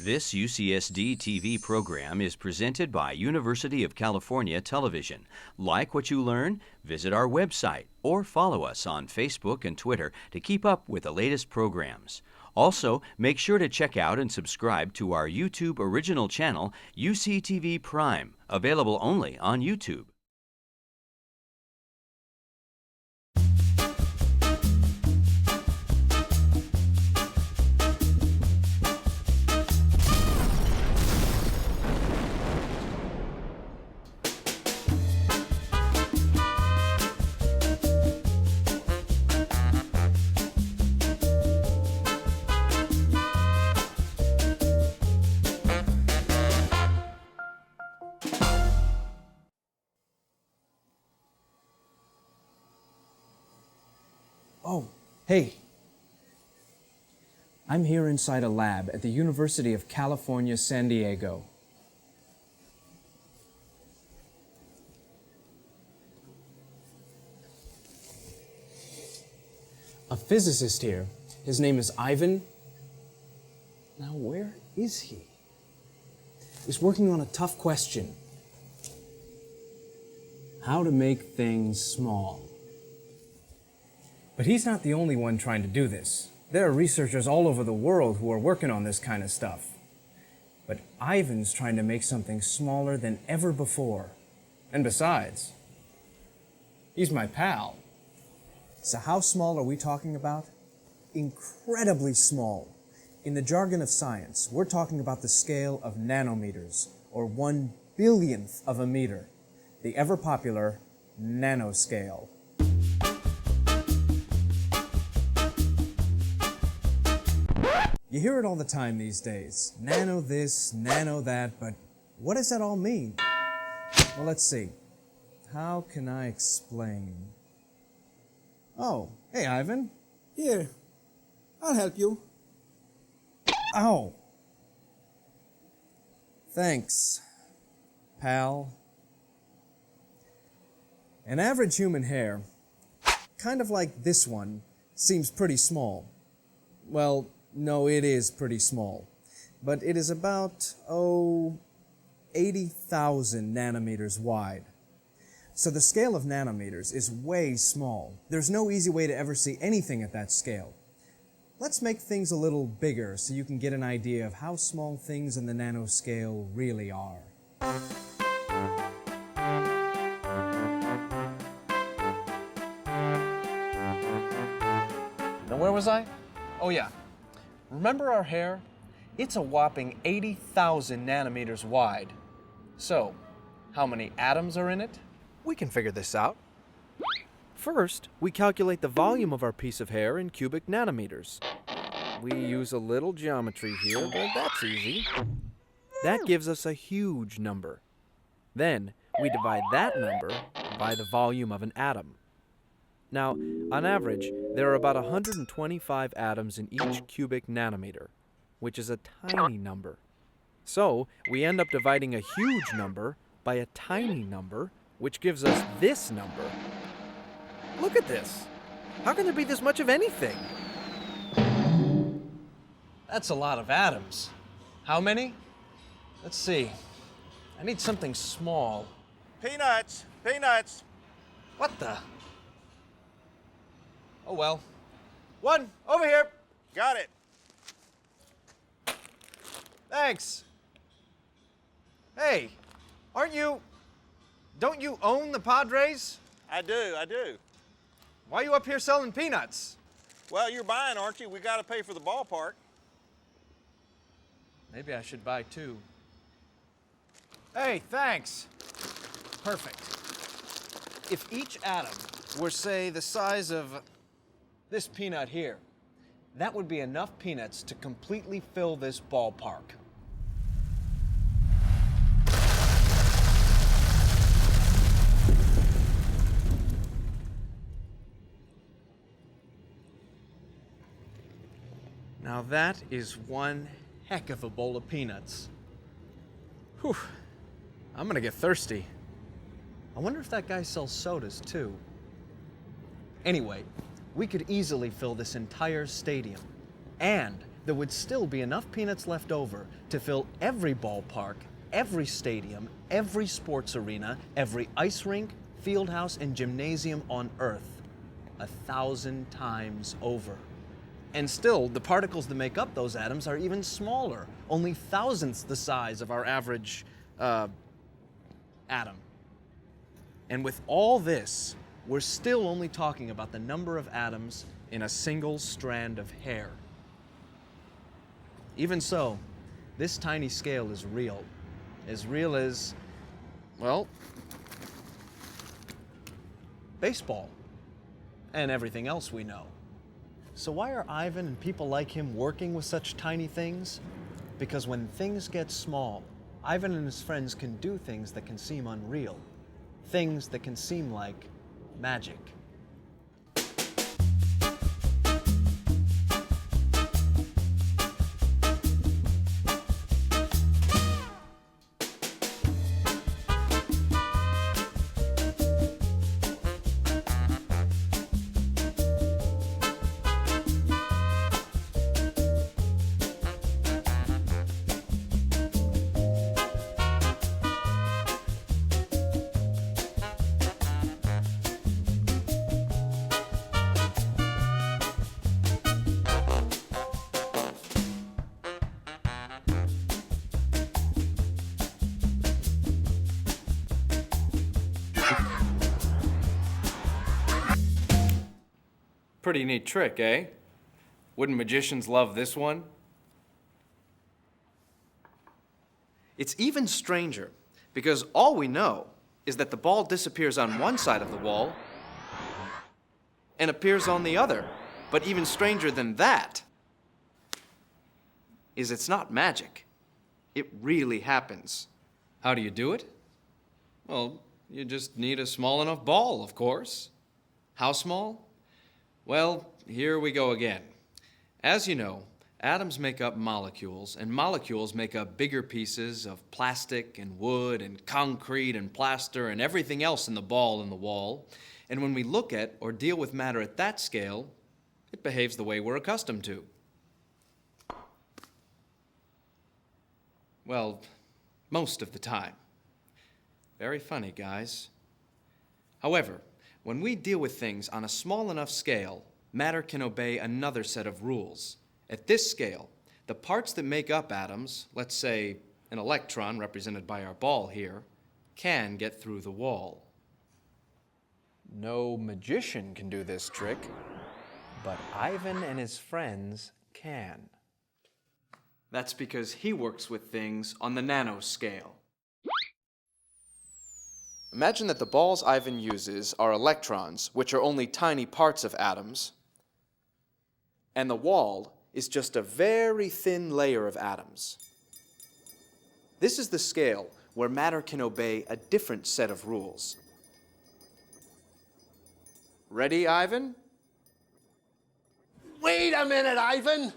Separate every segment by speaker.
Speaker 1: This UCSD TV program is presented by University of California Television. Like what you learn? Visit our website or follow us on Facebook and Twitter to keep up with the latest programs. Also, make sure to check out and subscribe to our YouTube original channel, UCTV Prime, available only on YouTube.
Speaker 2: Oh, hey. I'm here inside a lab at the University of California, San Diego. A physicist here. His name is Ivan. Now, where is he? He's working on a tough question. How to make things small. But he's not the only one trying to do this. There are researchers all over the world who are working on this kind of stuff. But Ivan's trying to make something smaller than ever before. And besides, he's my pal. So how small are we talking about? Incredibly small. In the jargon of science, we're talking about the scale of nanometers, or 1/1000th of a meter. The ever-popular nanoscale. You hear it all the time these days. Nano this, nano that, but what does that all mean? Well, let's see. How can I explain? Oh, hey, Ivan.
Speaker 3: Here, I'll help you.
Speaker 2: Ow. Thanks, pal. An average human hair, kind of like this one, seems pretty small. Well, no, it is pretty small, but it is about, 80,000 nanometers wide. So the scale of nanometers is way small. There's no easy way to ever see anything at that scale. Let's make things a little bigger so you can get an idea of how small things in the nanoscale really are.
Speaker 4: Now where was I? Oh yeah. Remember our hair? It's a whopping 80,000 nanometers wide. So, how many atoms are in it? We can figure this out. First, we calculate the volume of our piece of hair in cubic nanometers. We use a little geometry here, but that's easy. That gives us a huge number. Then, we divide that number by the volume of an atom. Now, on average, there are about 125 atoms in each cubic nanometer, which is a tiny number. So, we end up dividing a huge number by a tiny number, which gives us this number. Look at this. How can there be this much of anything? That's a lot of atoms. How many? Let's see. I need something small.
Speaker 5: Peanuts! Peanuts!
Speaker 4: What the? Oh well. One, over here.
Speaker 5: Got it.
Speaker 4: Thanks. Hey, don't you own the Padres?
Speaker 5: I do.
Speaker 4: Why are you up here selling peanuts?
Speaker 5: Well, you're buying, aren't you? We got to pay for the ballpark.
Speaker 4: Maybe I should buy two. Hey, thanks. Perfect. If each atom were, say, the size of this peanut here, that would be enough peanuts to completely fill this ballpark. Now that is one heck of a bowl of peanuts. Whew, I'm gonna get thirsty. I wonder if that guy sells sodas too. Anyway, we could easily fill this entire stadium. And there would still be enough peanuts left over to fill every ballpark, every stadium, every sports arena, every ice rink, field house, and gymnasium on Earth 1,000 times over. And still, the particles that make up those atoms are even smaller, only thousandths the size of our average atom. And with all this, we're still only talking about the number of atoms in a single strand of hair. Even so, this tiny scale is real. As real as, well, baseball and everything else we know. So why are Ivan and people like him working with such tiny things? Because when things get small, Ivan and his friends can do things that can seem unreal. Things that can seem like magic.
Speaker 6: Pretty neat trick, eh? Wouldn't magicians love this one? It's even stranger, because all we know is that the ball disappears on one side of the wall and appears on the other. But even stranger than that is it's not magic. It really happens. How do you do it? Well, you just need a small enough ball, of course. How small? Well, here we go again. As you know, atoms make up molecules, and molecules make up bigger pieces of plastic and wood and concrete and plaster and everything else in the ball in the wall. And when we look at or deal with matter at that scale, it behaves the way we're accustomed to. Well, most of the time. Very funny, guys. However, when we deal with things on a small enough scale, matter can obey another set of rules. At this scale, the parts that make up atoms, let's say an electron represented by our ball here, can get through the wall.
Speaker 4: No magician can do this trick, but Ivan and his friends can.
Speaker 6: That's because he works with things on the nanoscale. Imagine that the balls Ivan uses are electrons, which are only tiny parts of atoms, and the wall is just a very thin layer of atoms. This is the scale where matter can obey a different set of rules. Ready, Ivan?
Speaker 7: Wait a minute, Ivan!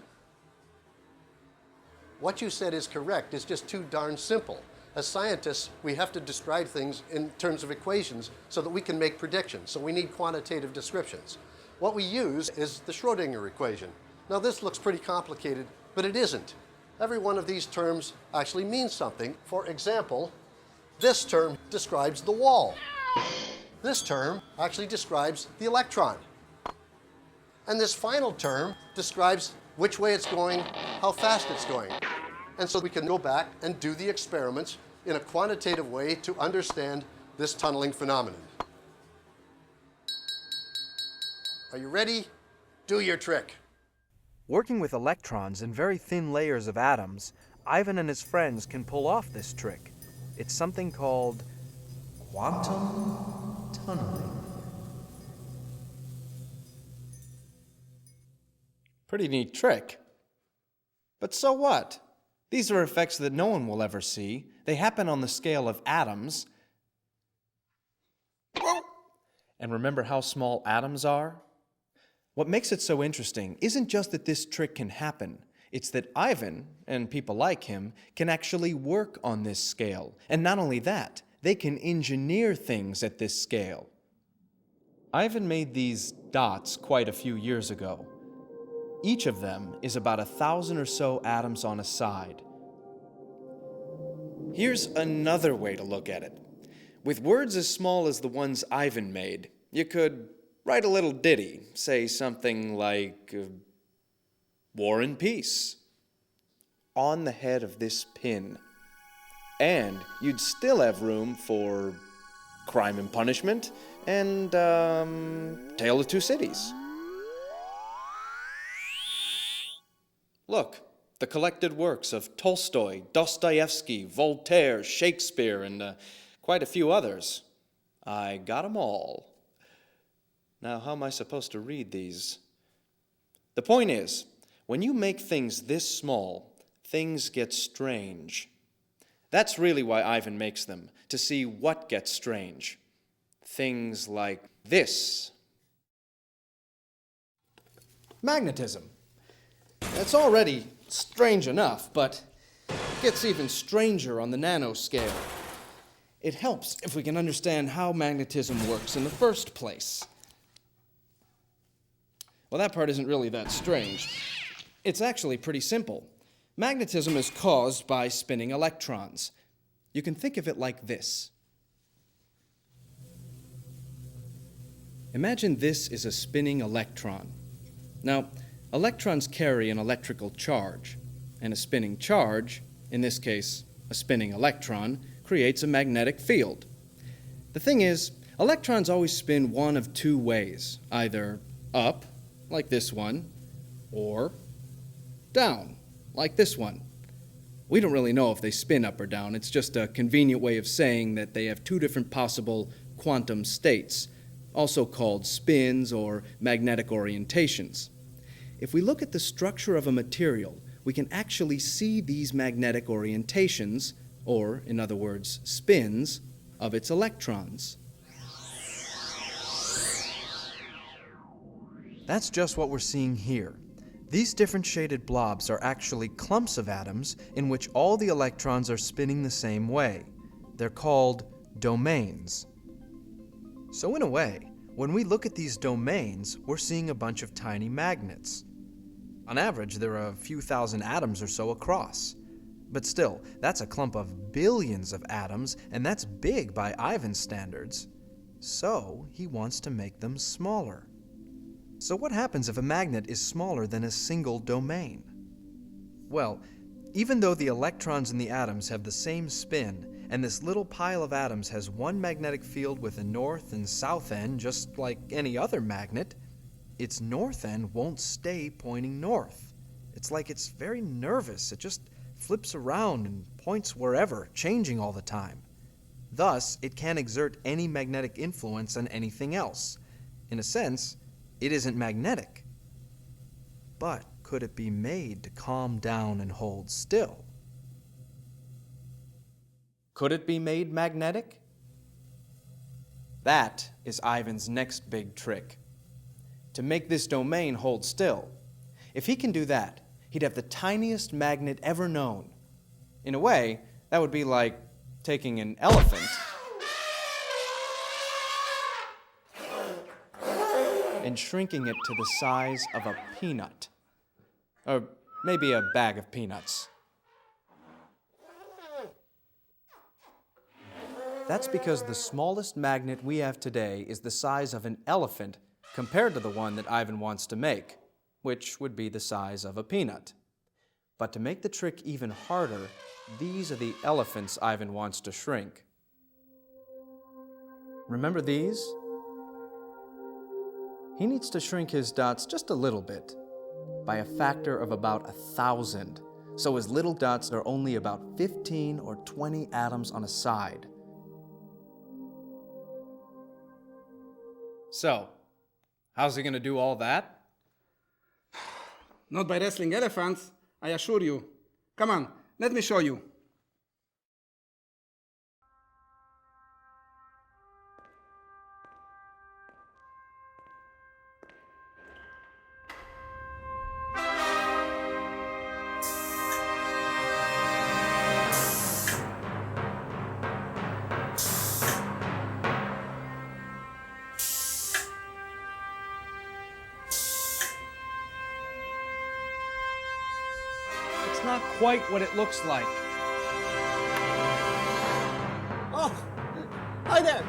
Speaker 7: What you said is correct. It's just too darn simple. As scientists, we have to describe things in terms of equations so that we can make predictions. So we need quantitative descriptions. What we use is the Schrödinger equation. Now this looks pretty complicated, but it isn't. Every one of these terms actually means something. For example, this term describes the wall. This term actually describes the electron. And this final term describes which way it's going, how fast it's going. And so we can go back and do the experiments in a quantitative way to understand this tunneling phenomenon. Are you ready? Do your trick.
Speaker 4: Working with electrons and very thin layers of atoms, Ivan and his friends can pull off this trick. It's something called quantum tunneling.
Speaker 6: Pretty neat trick. But so what? These are effects that no one will ever see. They happen on the scale of atoms. And remember how small atoms are? What makes it so interesting isn't just that this trick can happen. It's that Ivan, and people like him, can actually work on this scale. And not only that, they can engineer things at this scale. Ivan made these dots quite a few years ago. Each of them is about 1,000 or so atoms on a side. Here's another way to look at it. With words as small as the ones Ivan made, you could write a little ditty, say something like, War and Peace, on the head of this pin. And you'd still have room for Crime and Punishment and Tale of Two Cities. Look, the collected works of Tolstoy, Dostoevsky, Voltaire, Shakespeare, and quite a few others. I got 'em all. Now, how am I supposed to read these? The point is, when you make things this small, things get strange. That's really why Ivan makes them, to see what gets strange. Things like this. Magnetism. That's already strange enough, but it gets even stranger on the nanoscale. It helps if we can understand how magnetism works in the first place. Well, that part isn't really that strange. It's actually pretty simple. Magnetism is caused by spinning electrons. You can think of it like this. Imagine this is a spinning electron. Now, electrons carry an electrical charge, and a spinning charge, in this case, a spinning electron, creates a magnetic field. The thing is, electrons always spin one of two ways, either up, like this one, or down, like this one. We don't really know if they spin up or down. It's just a convenient way of saying that they have two different possible quantum states, also called spins or magnetic orientations. If we look at the structure of a material, we can actually see these magnetic orientations, or, in other words, spins, of its electrons. That's just what we're seeing here. These different shaded blobs are actually clumps of atoms in which all the electrons are spinning the same way. They're called domains. So in a way, when we look at these domains, we're seeing a bunch of tiny magnets. On average, there are a few thousand atoms or so across. But still, that's a clump of billions of atoms, and that's big by Ivan's standards. So he wants to make them smaller. So what happens if a magnet is smaller than a single domain? Well, even though the electrons in the atoms have the same spin, and this little pile of atoms has one magnetic field with a north and south end just like any other magnet, its north end won't stay pointing north. It's like it's very nervous. It just flips around and points wherever, changing all the time. Thus, it can't exert any magnetic influence on anything else. In a sense, it isn't magnetic. But could it be made to calm down and hold still? Could it be made magnetic? That is Ivan's next big trick. To make this domain hold still. If he can do that, he'd have the tiniest magnet ever known. In a way, that would be like taking an elephant and shrinking it to the size of a peanut. Or maybe a bag of peanuts. That's because the smallest magnet we have today is the size of an elephant compared to the one that Ivan wants to make, which would be the size of a peanut. But to make the trick even harder, these are the elephants Ivan wants to shrink. Remember these? He needs to shrink his dots just a little bit, by a factor of about 1,000, so his little dots are only about 15 or 20 atoms on a side. So, how's he going to do all that?
Speaker 3: Not by wrestling elephants, I assure you. Come on, let me show you.
Speaker 4: It's not quite what it looks like.
Speaker 8: Oh, hi there.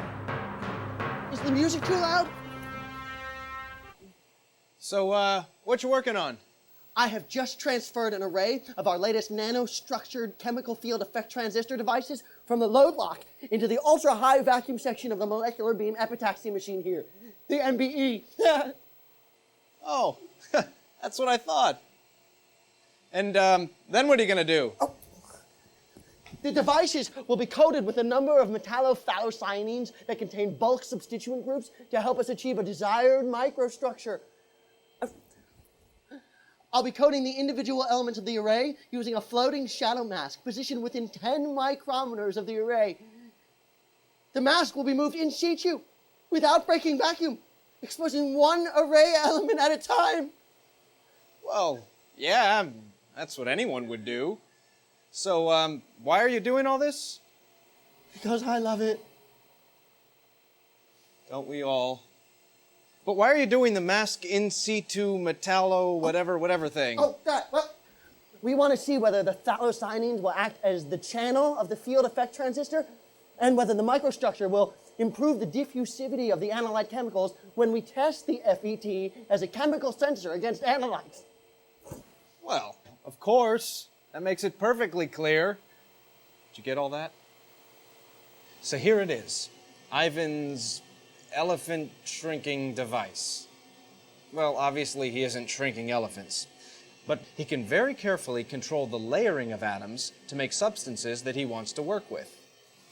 Speaker 8: Is the music too loud?
Speaker 4: So, what you working on?
Speaker 8: I have just transferred an array of our latest nano-structured chemical field effect transistor devices from the load lock into the ultra-high vacuum section of the molecular beam epitaxy machine here, the MBE.
Speaker 4: Oh, that's what I thought. And then what are you gonna do?
Speaker 8: Oh. The devices will be coated with a number of metallothiocyananes that contain bulk substituent groups to help us achieve a desired microstructure. I'll be coating the individual elements of the array using a floating shadow mask positioned within 10 micrometers of the array. The mask will be moved in situ without breaking vacuum, exposing one array element at a time.
Speaker 4: Well, yeah, that's what anyone would do. So, why are you doing all this?
Speaker 8: Because I love it.
Speaker 4: Don't we all? But why are you doing the mask in situ metallo whatever thing?
Speaker 8: Oh, that, well, we want to see whether the phthalocyanines will act as the channel of the field effect transistor and whether the microstructure will improve the diffusivity of the analyte chemicals when we test the FET as a chemical sensor against analytes.
Speaker 4: Well, of course. That makes it perfectly clear. Did you get all that? So here it is. Ivan's elephant shrinking device. Well, obviously he isn't shrinking elephants, but he can very carefully control the layering of atoms to make substances that he wants to work with.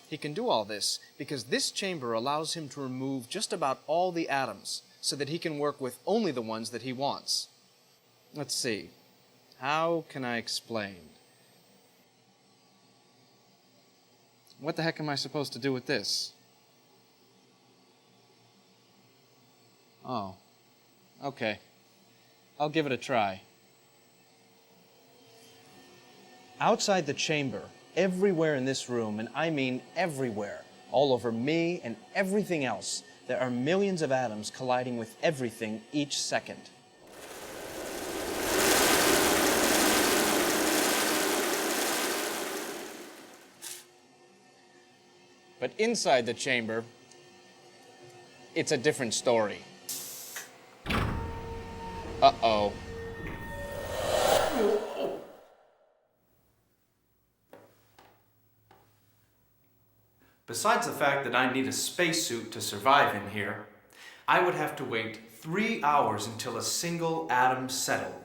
Speaker 4: He can do all this because this chamber allows him to remove just about all the atoms so that he can work with only the ones that he wants. Let's see. How can I explain? What the heck am I supposed to do with this? Oh, okay. I'll give it a try. Outside the chamber, everywhere in this room, and I mean everywhere, all over me and everything else, there are millions of atoms colliding with everything each second. But inside the chamber, it's a different story. Uh-oh.
Speaker 9: Besides the fact that I need a spacesuit to survive in here, I would have to wait 3 hours until a single atom settled.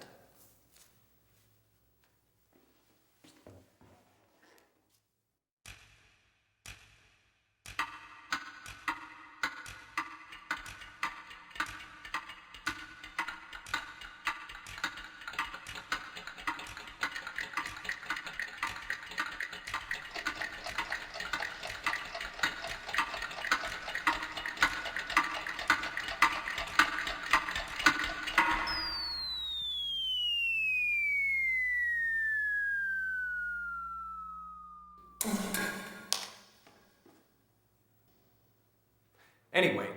Speaker 9: Anyway,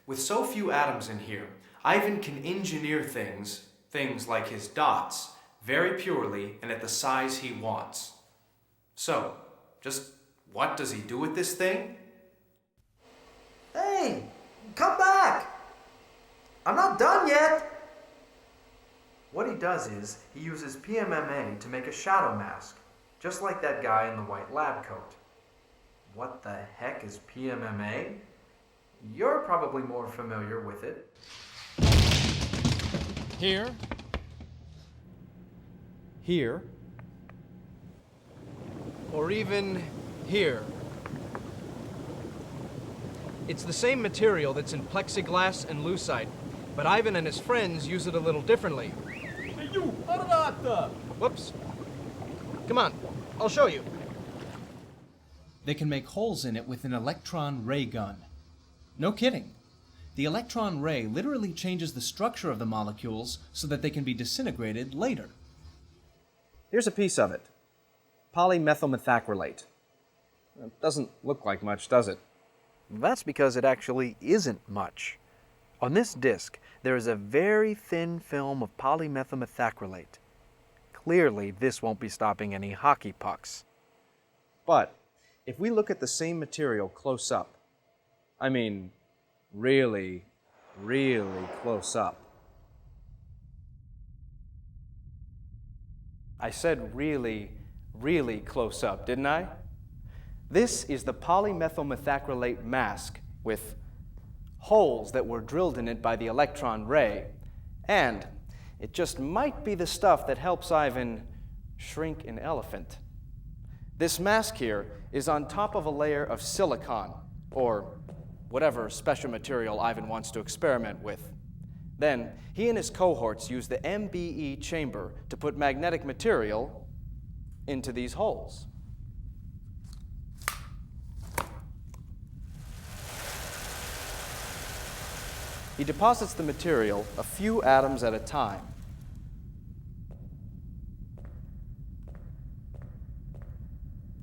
Speaker 9: with so few atoms in here, Ivan can engineer things like his dots, very purely and at the size he wants. So, just what does he do with this thing?
Speaker 10: Hey, come back! I'm not done yet! What he does is, he uses PMMA to make a shadow mask, just like that guy in the white lab coat. What the heck is PMMA? You're probably more familiar with it.
Speaker 4: Here. Here. Or even here. It's the same material that's in plexiglass and lucite, but Ivan and his friends use it a little differently. Hey, you! Whoops. Come on, I'll show you. They can make holes in it with an electron ray gun. No kidding. The electron ray literally changes the structure of the molecules so that they can be disintegrated later. Here's a piece of it. Polymethylmethacrylate. It doesn't look like much, does it? That's because it actually isn't much. On this disc, there is a very thin film of polymethylmethacrylate. clearly this won't be stopping any hockey pucks. But if we look at the same material close up, I mean, really, really close up. I said really, really close up, didn't I? This is the polymethyl methacrylate mask with holes that were drilled in it by the electron ray, and it just might be the stuff that helps Ivan shrink an elephant. This mask here is on top of a layer of silicon, or whatever special material Ivan wants to experiment with. Then, he and his cohorts use the MBE chamber to put magnetic material into these holes. He deposits the material a few atoms at a time.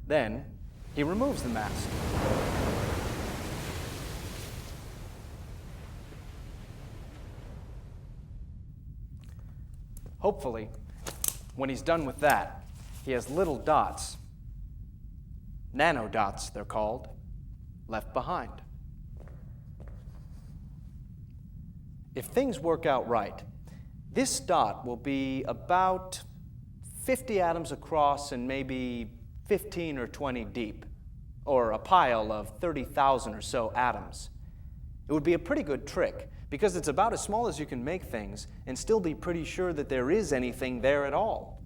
Speaker 4: Then, he removes the mask. Hopefully, when he's done with that, he has little dots, nano dots they're called, left behind. If things work out right, this dot will be about 50 atoms across and maybe 15 or 20 deep, or a pile of 30,000 or so atoms. It would be a pretty good trick, because it's about as small as you can make things and still be pretty sure that there is anything there at all.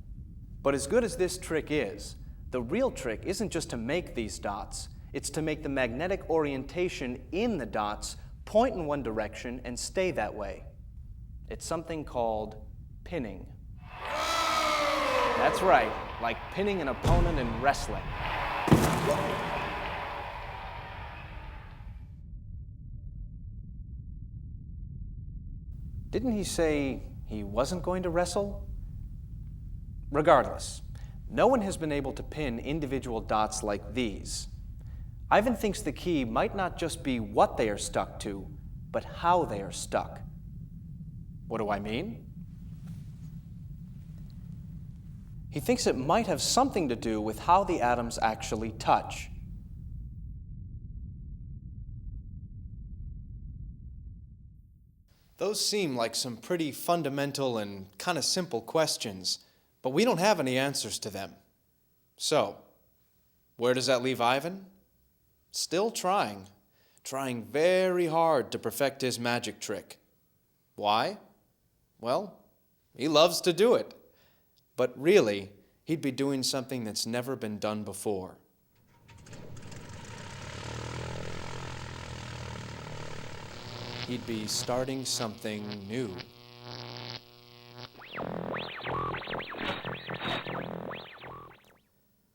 Speaker 4: But as good as this trick is, the real trick isn't just to make these dots, it's to make the magnetic orientation in the dots point in one direction and stay that way. It's something called pinning. That's right, like pinning an opponent in wrestling. Didn't he say he wasn't going to wrestle? Regardless, no one has been able to pin individual dots like these. Ivan thinks the key might not just be what they are stuck to, but how they are stuck. What do I mean? He thinks it might have something to do with how the atoms actually touch. Those seem like some pretty fundamental and kind of simple questions, but we don't have any answers to them. So, where does that leave Ivan? Still trying very hard to perfect his magic trick. Why? Well, he loves to do it. But really, he'd be doing something that's never been done before. He'd be starting something new.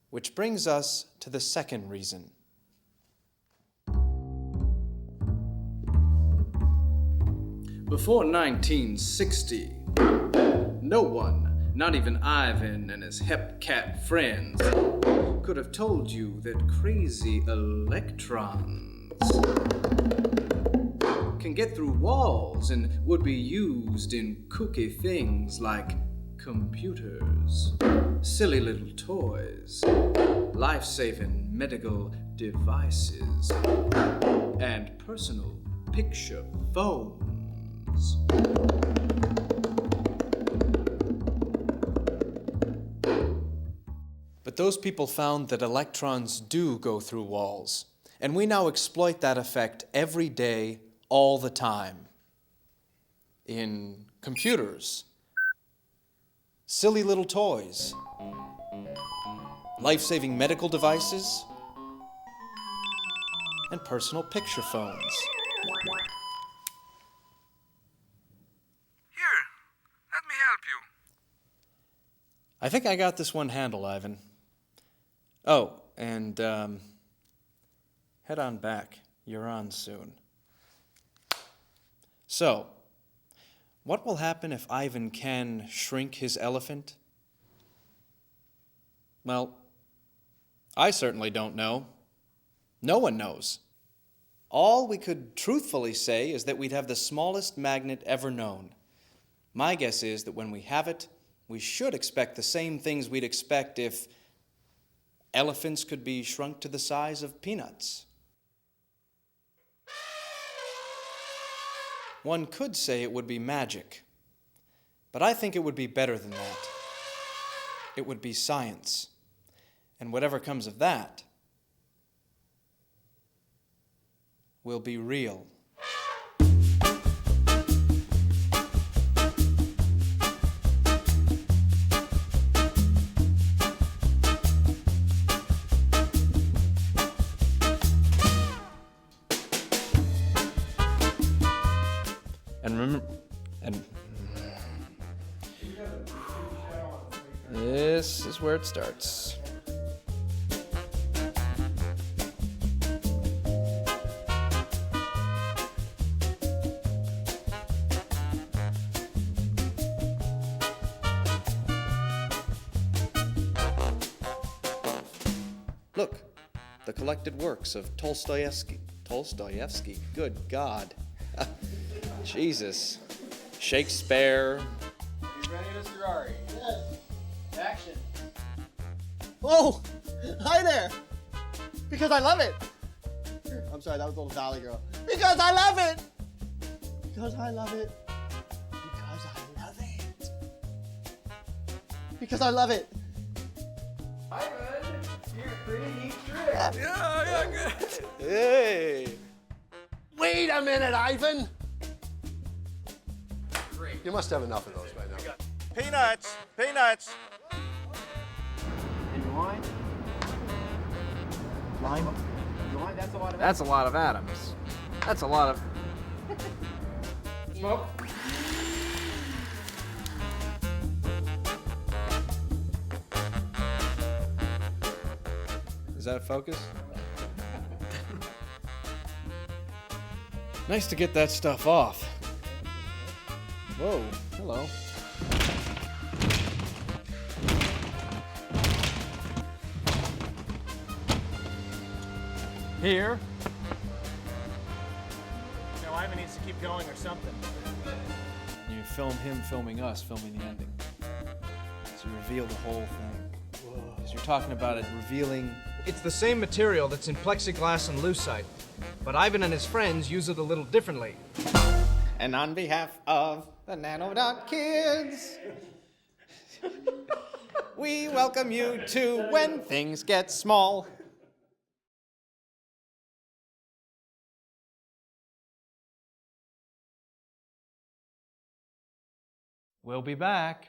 Speaker 4: Which brings us to the second reason. Before 1960, no one, not even Ivan and his hepcat friends, could have told you that crazy electrons can get through walls and would be used in kooky things like computers, silly little toys, life-saving medical devices, and personal picture phones. But those people found that electrons do go through walls, and we now exploit that effect every day, all the time. In computers, silly little toys, life-saving medical devices, and personal picture phones.
Speaker 11: Here, let me help you.
Speaker 4: I think I got this one handled, Ivan. Oh, and head on back. You're on soon. So, what will happen if Ivan can shrink his elephant? Well, I certainly don't know. No one knows. All we could truthfully say is that we'd have the smallest magnet ever known. My guess is that when we have it,
Speaker 6: we should expect the same things we'd expect if elephants could be shrunk to the size of peanuts. One could say it would be magic, but I think it would be better than that. It would be science, and whatever comes of that will be real. And remember, this is where it starts. Look, the collected works of Tolstoyevsky, good God. Jesus. Shakespeare.
Speaker 10: Are you ready, Mr. Ari? Yes. Action.
Speaker 8: Oh, hi there. Because I love it. I'm sorry, that was a little Valley Girl. Because I love it. Because I love it. Because I love it. Because I love it.
Speaker 10: Ivan, you're a pretty neat trick.
Speaker 11: Yeah, good.
Speaker 6: Hey!
Speaker 7: Wait a minute, Ivan! You must have enough of those by now.
Speaker 5: Peanuts, peanuts.
Speaker 10: And wine? Lime? Lime? That's a lot of...
Speaker 4: That's a lot of atoms. That's a lot of...
Speaker 10: Smoke?
Speaker 6: Is that a focus? Nice to get that stuff off. Whoa, hello.
Speaker 4: Here. No, Ivan needs to keep going or something.
Speaker 6: You film him filming us, filming the ending. So you reveal the whole thing. Because you're talking about it revealing...
Speaker 4: It's the same material that's in plexiglass and lucite, but Ivan and his friends use it a little differently.
Speaker 6: And on behalf of the Nano Dot kids, we welcome you to When Things Get Small.
Speaker 4: We'll be back.